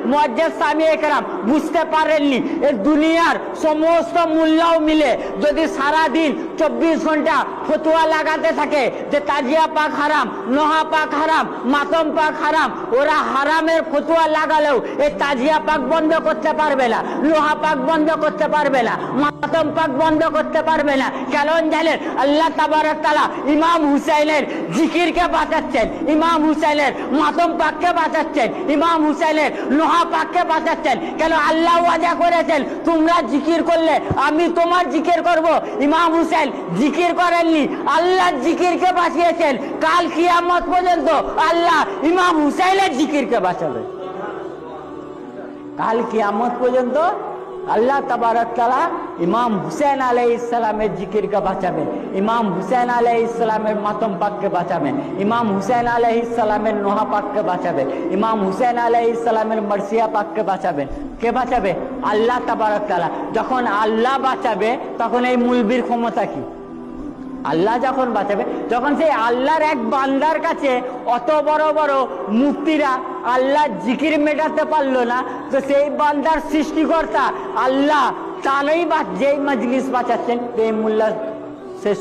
মুআজ্জিজ সামিয়ে কেরাম বুঝতে পারেননি এই দুনিয়ার সমস্ত মূল্যও মিলে যদি সারা দিন 24 ঘন্টা ফতোয়া লাগাতে থাকে যে তাজিয়া পাক হারাম, নোহা পাক হারাম, মাতম পাক হারাম, ওরা হারামের ফতোয়া লাগালেও এই তাজিয়া পাক বন্ধ করতে পারবে না, লোহা পাক বন্ধ করতে পারবে না, মাতম পাক বন্ধ করতে পারবে না। কারণ জানেন আল্লাহ তাবারক তাআলা ইমাম হুসাইনের জিকিরকে বাঁচাচ্ছেন, ইমাম হুসাইনের মাতম পাককে বাঁচাচ্ছেন, ইমাম হুসাইনের লোহা পাককে বাঁচাচ্ছেন। কেন? আল্লাহ ওয়াদা করেছেন তোমরা জিকির করলে আমি তোমার জিকির করব। ইমাম হুসাইন জিকির করেননি, আল্লাহ জিকিরকে বাঁচিয়েছেন। কাল কিয়ামত পর্যন্ত আল্লাহ ইমাম হুসাইনের জিকিরকে বাঁচাবে। কাল কিয়ামত পর্যন্ত আল্লাহ তাবারক তাআলা ইমাম হুসাইন আলাইহিস সালামের জিকিরকে বাঁচাবেন, ইমাম হুসাইন আলাইহিস সালামের মাতম পাককে বাঁচাবেন, ইমাম হুসাইন আলাইহিস সালামের নোহা পাককে বাঁচাবেন, ইমাম হুসাইন আলাইহিস সালামের মার্সিয়া পাককে বাঁচাবেন। কে বাঁচাবে? আল্লাহ তাবারক তাআলা। যখন আল্লাহ বাঁচাবে তখন এই মুলবির ক্ষমতা কি? আল্লাহ যখন বাঁচাবে, যখন সেই আল্লাহর এক বান্দার কাছে অত বড় বড় মুফতিরা আল্লাহ জিকির মেটাতে পারলো না, তো সেই বান্দার সৃষ্টিকর্তা আল্লাহ তারই যেই মজলিস বাঁচাচ্ছেন, এই মোল্লা শেষ